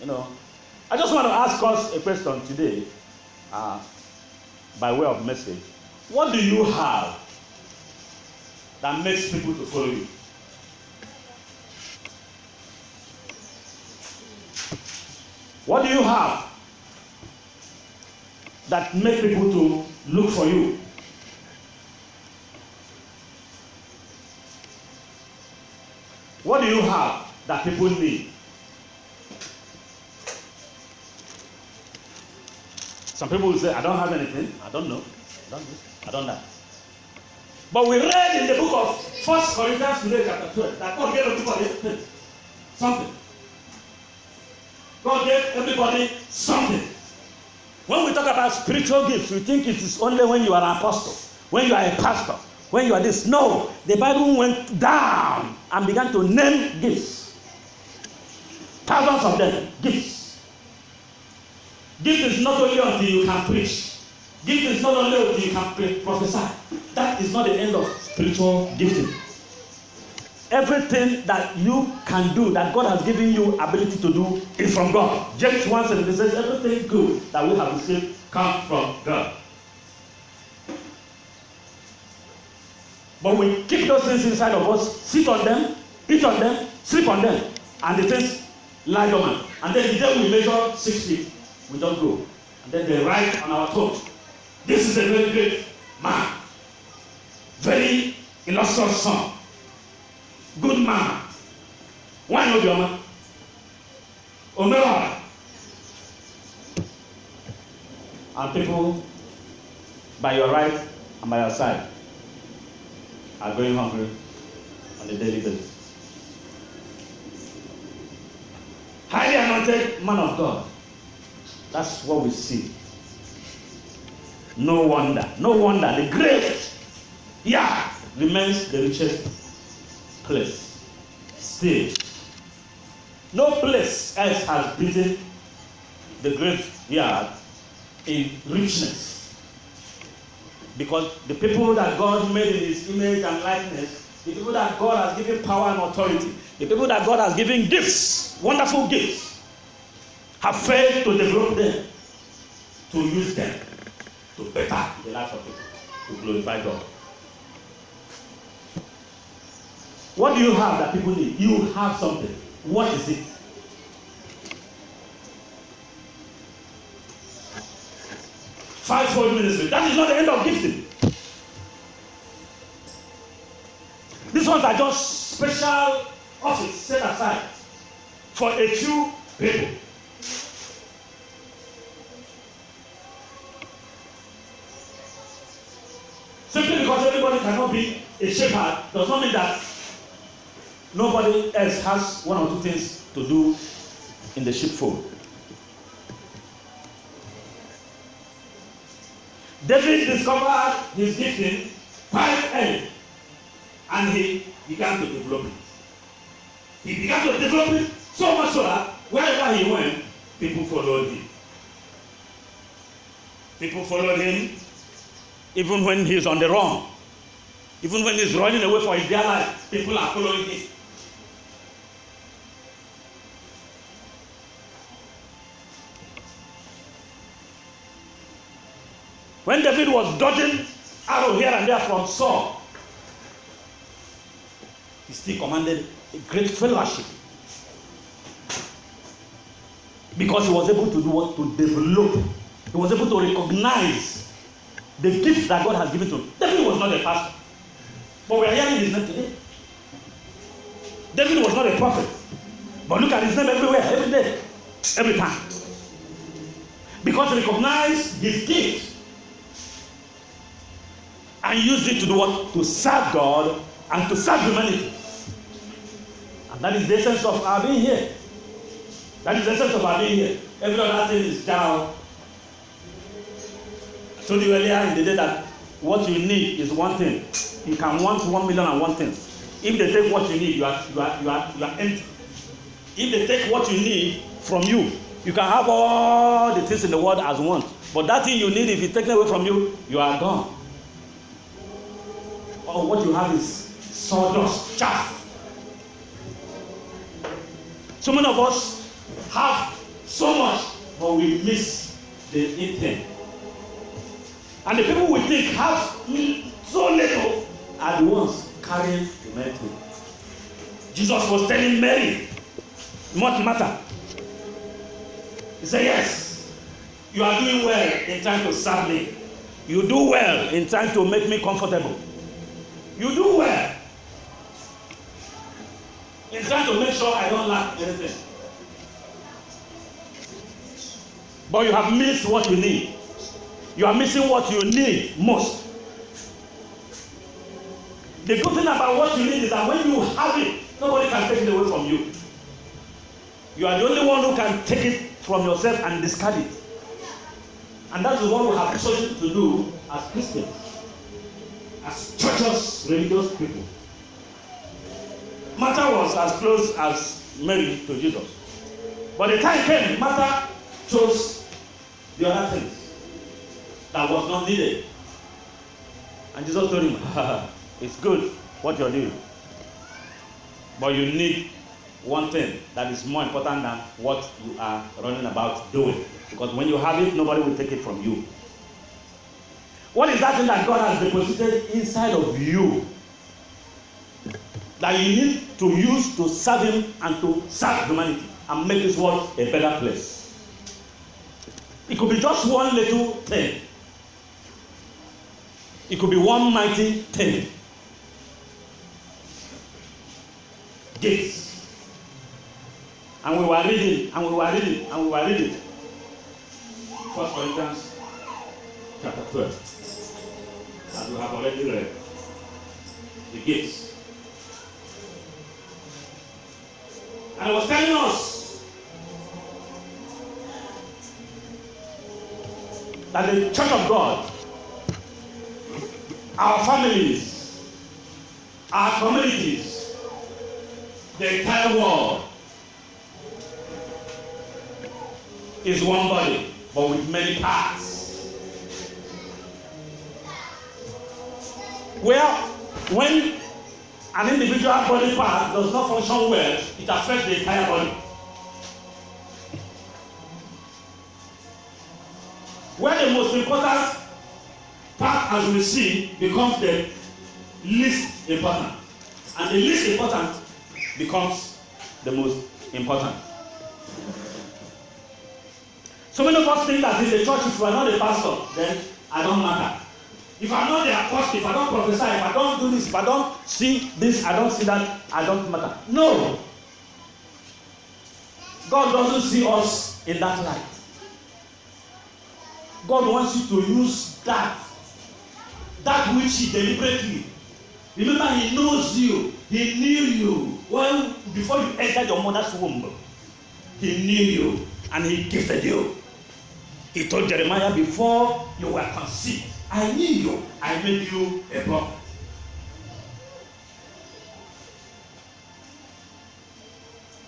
I just want to ask us a question today, by way of message. What do you have that makes people to follow you? What do you have that makes people to look for you? What do you have that people need? Some people will say, I don't have anything. I don't know. I don't know. But we read in the book of 1 Corinthians today, chapter 12, that God gave everybody something. God gave everybody something. When we talk about spiritual gifts, we think it is only when you are an apostle, when you are a pastor, when you are this. No, the Bible went down and began to name gifts. Thousands of them, gifts. Gift is not only until you can preach. Gift is not only until you can prophesy. That is not the end of spiritual gifting. Everything that you can do, that God has given you ability to do, is from God. James 1:7 says, everything good that we have received comes from God. But we keep those things inside of us, sit on them, eat on them, sleep on them, and the things lie dormant. And then the day we measure 6 feet, we don't go. And then they write on our toes, this is a very great man, very illustrious son, good man. Why not your man? Omera. And people by your right and by your side are going hungry on a daily basis. Highly anointed man of God. That's what we see. No wonder, the grave, remains the richest place. Still, no place else has beaten the graveyard in richness. Because the people that God made in His image and likeness, the people that God has given power and authority, the people that God has given gifts, wonderful gifts, have failed to develop them, to use them, to better the lives of people, to glorify God. What do you have that people need? You have something. What is it? Fivefold ministry. That is not the end of gifting. These ones are just special office set aside for a few people. Simply because everybody cannot be a shepherd does not mean that nobody else has one or two things to do in the sheepfold. David discovered his gifting quite early, and he began to develop it. He began to develop it so much so that wherever he went, people followed him. People followed him even when he's on the run. Even when he's running away for his dear life, people are following him. When David was dodging arrow here and there from Saul, he still commanded a great fellowship. Because he was able to do what? To develop. He was able to recognize the gift that God has given to him. David was not a pastor, but we are hearing his name today. David was not a prophet, but look at his name everywhere, every day, every time. Because he recognized his gift and used it to do what? To serve God and to serve humanity. And that is the essence of our being here. That is the essence of our being here. Every other thing is down. I told you earlier in the day that what you need is one thing. You can want 1,000,001 things. If they take what you need, you are empty. If they take what you need from you, you can have all the things in the world as one. But that thing you need, if it's taken away from you, you are gone. Or what you have is sawdust, chaff. So many of us have so much, but we miss the intent. And the people we think have so little are the ones carrying the main thing. Jesus was telling Mary, what matter? He said, yes, you are doing well in trying to serve me. You do well in trying to make me comfortable. You do well in trying to make sure I don't lack anything. But you have missed what you need. You are missing what you need most. The good thing about what you need is that when you have it, nobody can take it away from you. You are the only one who can take it from yourself and discard it. And that is what we have chosen to do as Christians, as churches, religious people. Martha was as close as Mary to Jesus. But the time came, Martha chose the other things that was not needed. And Jesus told him, it's good what you're doing, but you need one thing that is more important than what you are running about doing. Because when you have it, nobody will take it from you. What is that thing that God has deposited inside of you that you need to use to serve Him and to serve humanity and make this world a better place? It could be just one little thing. It could be one mighty thing. Gifts. And we were reading, and we were reading, and we were reading. 1 Corinthians chapter 12. And we have already read the gifts. And it was telling us that the church of God, our families, our communities, the entire world is one body, but with many parts. Well, when an individual body part does not function well, it affects the entire body. Where the most important part, as we see, becomes the least important, and the least important becomes the most important. So many of us think that in the church, if you are not a pastor, then I don't matter. If I'm not the apostle, if I don't prophesy, if I don't do this, if I don't see this, I don't see that, I don't matter. No. God doesn't see us in that light. God wants you to use that which He deliberately. Remember, He knows you. He knew you. Well, before you entered your mother's womb, He knew you and He gifted you. He told Jeremiah, before you were conceived, I knew you. I made you a prophet.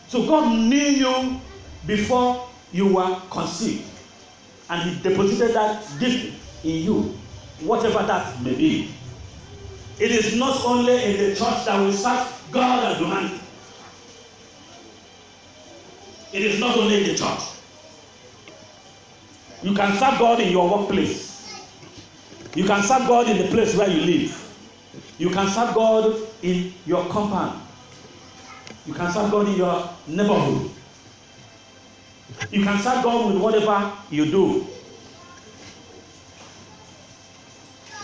So God knew you before you were conceived. And He deposited that gift in you, whatever that may be. It is not only in the church that we serve God and humanity. It is not only in the church. You can serve God in your workplace. You can serve God in the place where you live. You can serve God in your compound. You can serve God in your neighborhood. You can serve God with whatever you do.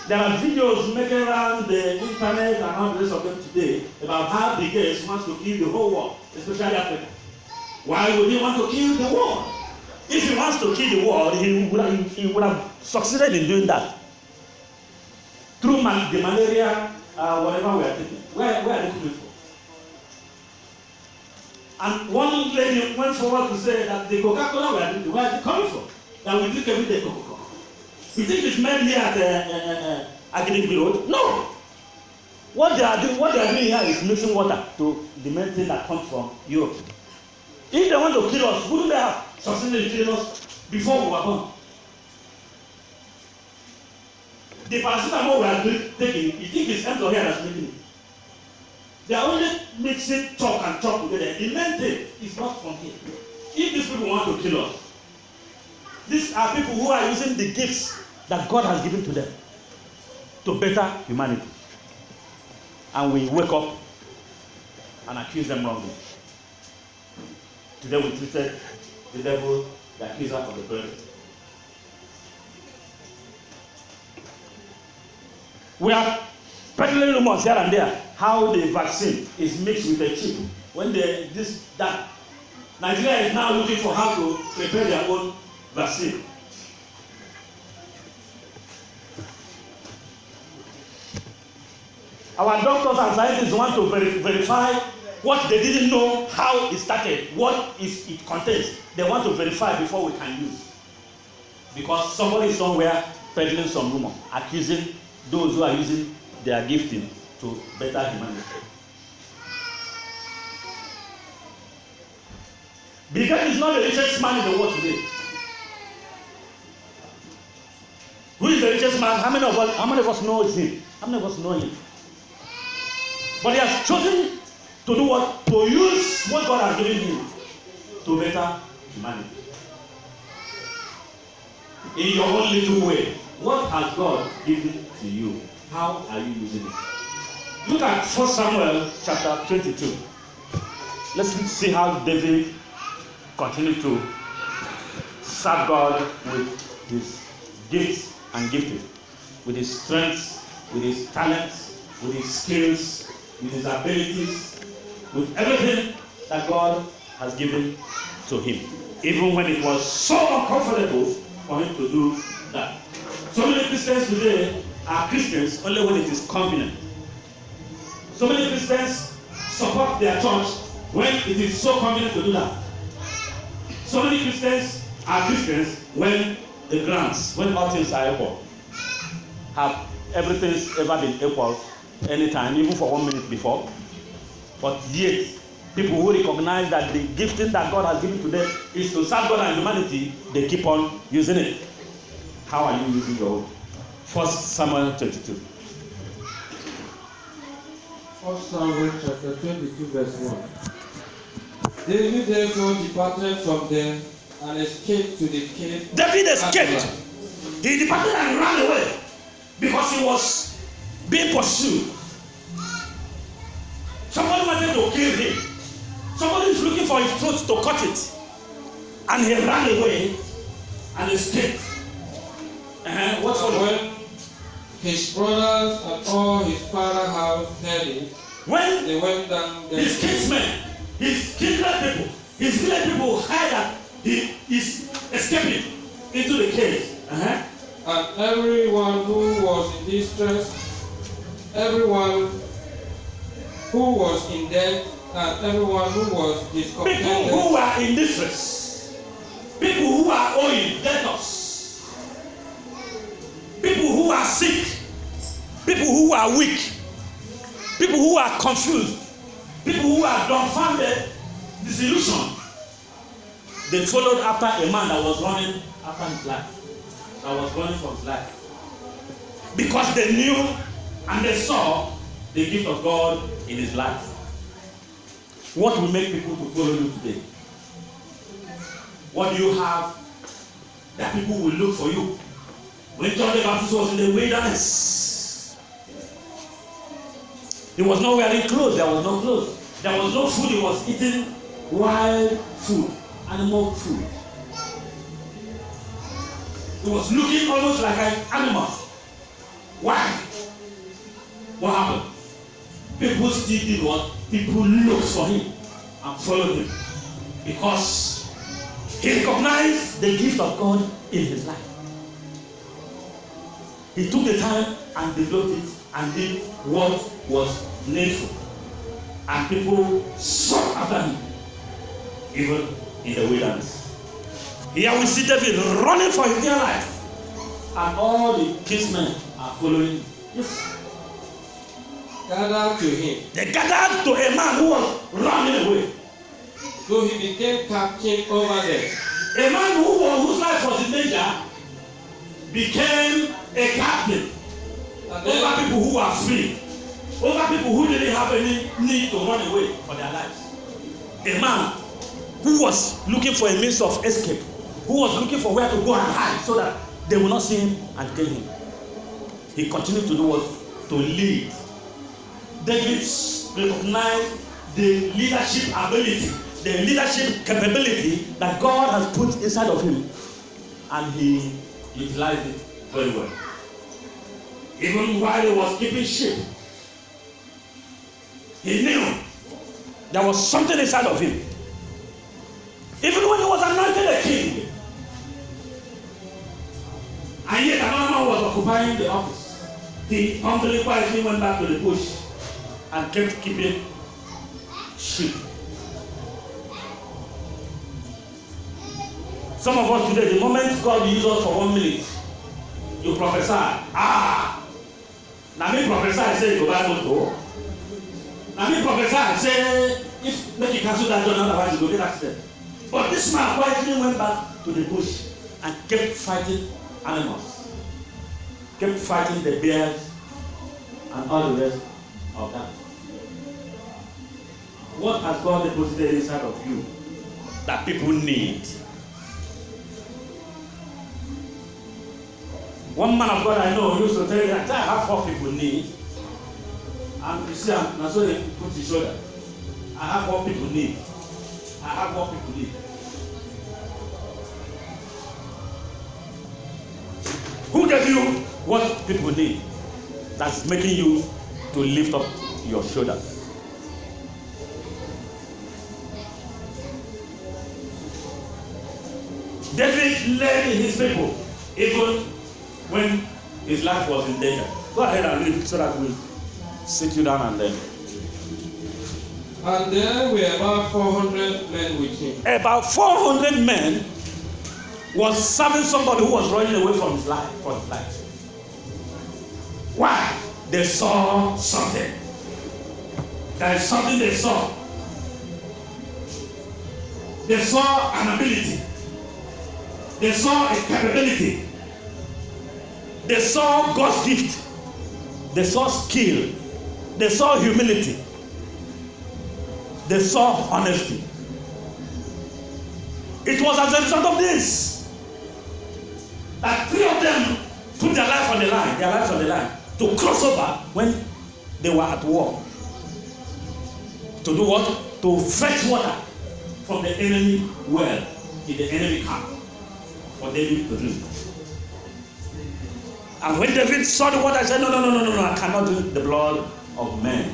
There are videos making around the internet and all the rest of them today about how Bill Gates wants to kill the whole world, especially Africa. Why would he want to kill the world? If he wants to kill the world, he would have succeeded in doing that. Through the malaria, whatever we are taking. Where are they coming from? And one lady went forward to say that the Coca-Cola we are drinking, where is it coming from? That we drink every day Coca-Cola. You think it's made here at Agriculture Road? No. What they are doing here is mixing water to the main thing that comes from Europe. If they want to kill us, wouldn't they have succeeded in killing us before we were born? The paracetamol we are taking, you think it's ends or hair that's making it? They are only mixing chalk and chalk together. The main thing is not from here. if these people want to kill us, these are people who are using the gifts that God has given to them to better humanity. And we wake up and accuse them wrongly. Today we treated the devil, the accuser of the brethren. We are peddling rumors here and there how the vaccine is mixed with a chip. When that Nigeria is now looking for how to prepare their own vaccine. Our doctors and scientists want to verify what they didn't know, how it started, what it contains. They want to verify before we can use. Because somebody somewhere peddling some rumor, accusing those who are using their gifting to better humanity. Bill Gates is not the richest man in the world today. Who is the richest man? How many of us know him? How many of us know him? But he has chosen to do what? To use what God has given him to better humanity. In your own little way, what has God given to you? How are you using it? Look at 1 Samuel chapter 22. Let's see how David continued to serve God with his gifts and gifting, with his strengths, with his talents, with his skills, with his abilities, with everything that God has given to him, even when it was so uncomfortable for him to do that. So many Christians today are Christians only when it is convenient. So many Christians support their church when it is so convenient to do that. So many Christians are Christians when the grants, when all things are equal. Have everything's ever been equal anytime, even for 1 minute before? But yet, people who recognize that the gifting that God has given to them is to serve God and humanity, they keep on using it. How are you using your own? 1 Samuel 22. 1 Samuel chapter 22 verse 1. David therefore departed from them and escaped to the cave. David escaped. He departed and ran away because he was being pursued. Somebody wanted to kill him. Somebody is looking for his throat to cut it. And he ran away and escaped. What followed? When his brothers and all his father's house heard it, when they went down there. His kinsmen, his kindred people, his village people heard that he is escaping into the cave. And everyone who was in distress, everyone who was in debt, and everyone who was discontented. People who are in distress, people who are owing debtors, people who are sick, people who are weak, people who are confused, people who are dumbfounded, disillusioned. They followed after a man that was running after his life, that was running for his life, because they knew and they saw the gift of God in his life. What will make people to follow you today? What do you have that people will look for you? When John the Baptist was in the wilderness, he was not wearing clothes. There was no clothes. There was no food. He was eating wild food, animal food. He was looking almost like an animal. Why? What happened? People still did what? People looked for him and followed him because he recognized the gift of God in his life. He took the time and developed it and did what was needful. And people sought after him, even in the wilderness. Here we see David running for his dear life, and all the kinsmen are following him. Yes. Gathered to him. They gathered to a man who was running away. So he became captain over them. A man whose life was in danger became a captain over people who are free, over people who didn't have any need to run away for their lives. A man who was looking for a means of escape, who was looking for where to go and hide so that they will not see him and kill him. He continued to do what? To lead. David recognized the leadership ability, the leadership capability that God has put inside of him, and he utilized it very well. Even while he was keeping sheep, he knew there was something inside of him. Even when he was anointed a king, and yet another man was occupying the office, he humbly quietly went back to the bush and kept keeping sheep. Some of us today, the moment God uses us for 1 minute, you prophesy. Now me prophesy say go back to. Now me prophesy say if make you cancel that job, otherwise you go get accident. But this man quietly went back to the bush and kept fighting animals, kept fighting the bears and all the rest of that. What has God deposited inside of you that people need? One man of God I know used to tell me that I have 4 people need. And you see, and so he put his shoulder. I have 4 people need. I have 4 people need. Who gave you what people need? That's making you to lift up your shoulders. David led his people even when his life was in danger. Go ahead and read so that we sit you down and then. And there were about 400 men with him. About 400 men was serving somebody who was running away from his life. Why? They saw something. There is something they saw. They saw an ability. They saw a capability. They saw God's gift. They saw skill. They saw humility. They saw honesty. It was as a result of this that 3 of them put their lives on the line, to cross over when they were at war. To do what? To fetch water from the enemy well in the enemy camp for David to drink. And when David saw the water, he said, no, I cannot drink the blood of men.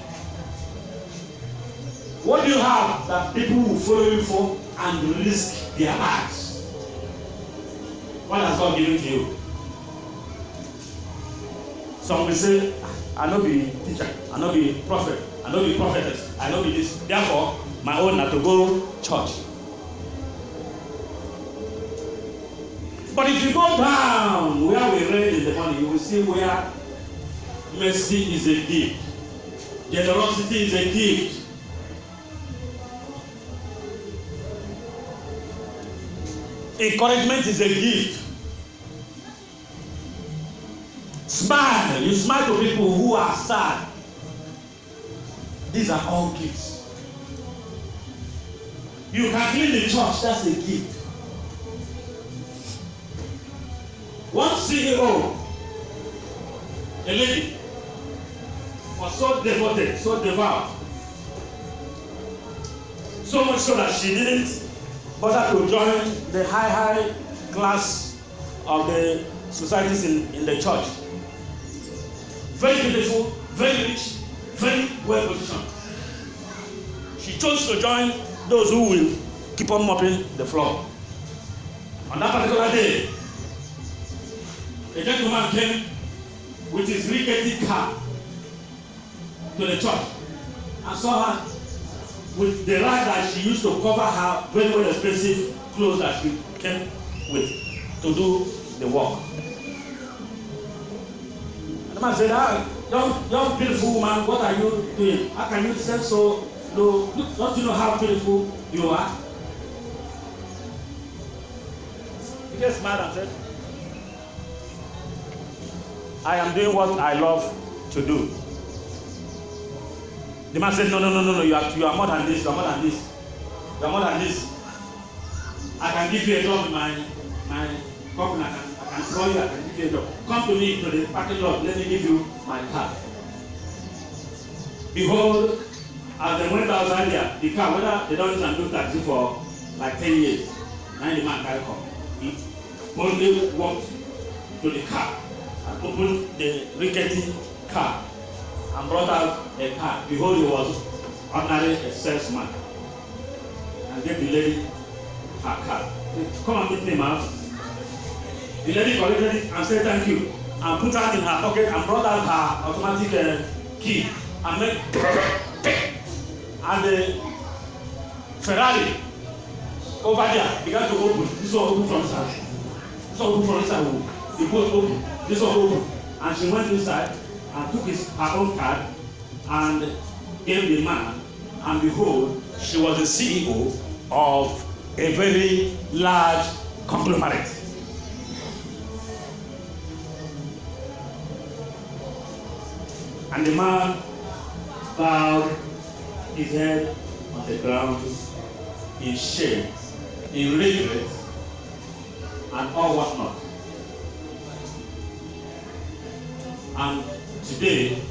What do you have that people will follow you for and risk their lives? What has God given to you? Some will say, I no be teacher, I no be prophet, I no be prophetess, I no be this. Therefore, my own na to go church. But if you go down where we read in the morning, you will see where mercy is a gift, generosity is a gift. Encouragement is a gift. Smile. You smile to people who are sad. These are all gifts. You can clean the church. That's a gift. One CEO, a lady, was so devoted, so devout, so much so that she didn't bother to join the high class of the societies in the church. Very beautiful, very rich, very well positioned. She chose to join those who will keep on mopping the floor. On that particular day, a gentleman came with his rickety car to the church and saw her with the rag that she used to cover her very, very expensive clothes that she came with to do the work. And the man said, young beautiful woman, what are you doing? How can you stand so low? Don't you know how beautiful you are? He just smiled and said, I am doing what I love to do. The man said, no, you are more than this, you are more than this. You are more than this. I can give you a job in my company. I can call you. I can give you a job. Come to me to the parking lot. Let me give you my card. Behold, as they went outside there, the car, whether they don't use and do taxi for like 10 years, now the man carry come. He boldly walked to the car and opened the rickety car and brought out a car. Behold, he was ordinary a salesman and gave the lady her card. Come and meet me, ma'am. The lady collected it and said thank you and put her in her pocket and brought out her automatic key and made and the Ferrari over there began to open. This one open from inside. This one open from inside. The boat open. This one open. And she went inside and took her own card and gave the man. And behold, she was the CEO of a very large conglomerate. And the man bowed his head on the ground in shame, in regret, and all whatnot. And today,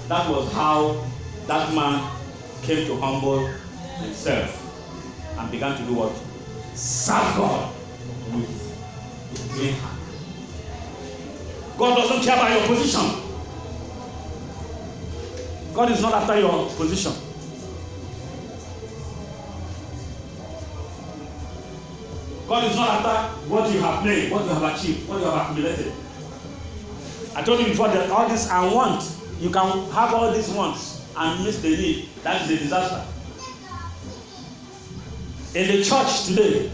that was how that man came to humble himself and began to do what? Serve God with a clean hand. God doesn't care about your position. God is not after your position. God is not after what you have made, what you have achieved, what you have accumulated. I told you before that all this I want, you can have all these wants and miss the need. That is a disaster. In the church today,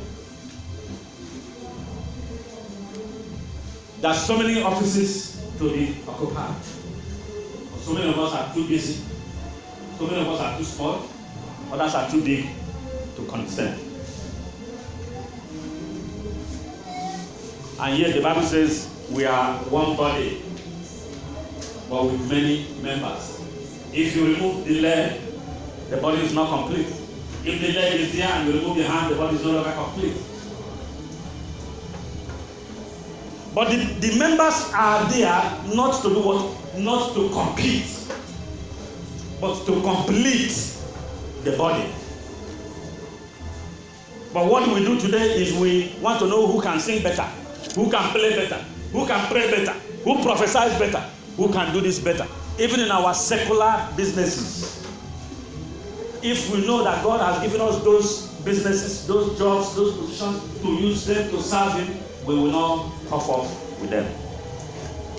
there are so many offices to be occupied. So many of us are too busy. So many of us are too small. Others are too big to concern. And yet the Bible says we are one body, but with many members. If you remove the leg, the body is not complete. If the leg is there and you remove the hand, the body is no longer complete. But the members are there not to do what? Not to compete, but to complete the body. But what we do today is we want to know who can sing better, who can play better, who can pray better, who prophesies better, who can do this better. Even in our secular businesses, if we know that God has given us those businesses, those jobs, those positions, to use them to serve Him, we will not puff up with them.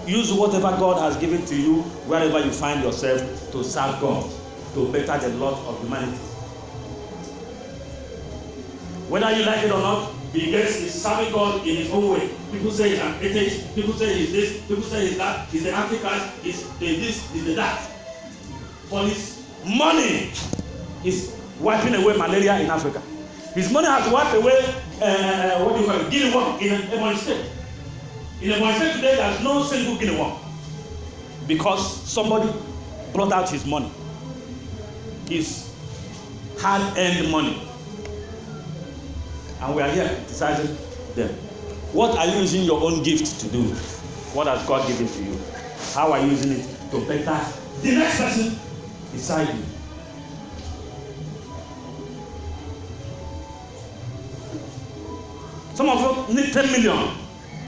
Use whatever God has given to you, wherever you find yourself, to serve God, to better the lot of humanity. Whether you like it or not, Bill Gates is serving God in his own way. People say he's an atheist, people say he's this, people say he's that, he's the Antichrist, he's the this, he's the that. For his money is wiping away malaria in Africa. His money has wiped away, what do you call it, guinea worm in Ebonyi State. In Ebonyi State today, there's no single guinea worm. Because somebody brought out his money. His hard-earned money. And we are here criticizing them. What are you using your own gift to do? What has God given to you? How are you using it to better the next person beside you? Some of you need 10 million,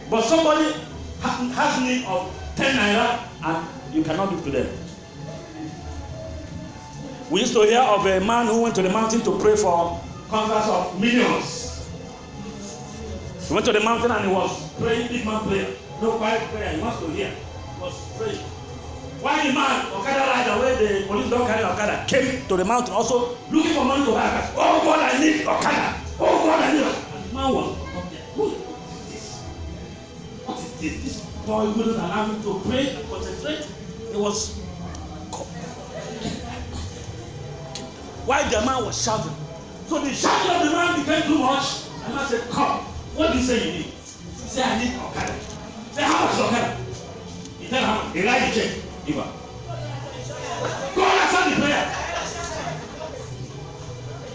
but somebody has need of 10 naira and you cannot give to them. We used to hear of a man who went to the mountain to pray for conquest of millions. He went to the mountain and he was praying, big man prayer. No quiet prayer, he wants to hear. He was praying. Why the man, Okada rider, where the police don't carry Okada, came to the mountain also looking for money to buy Okada. Oh God, I need Okada. Oh God, I need Okada. And the man was up there. Who is this? What is this? This boy wouldn't allow him to pray and concentrate. It was. Why the man was shouting. So the shouting of the man became too much. And the man said, come. What do you say you need? He said, I need Okada. Say, how much is Okada? He tell him, he write the check. Give her.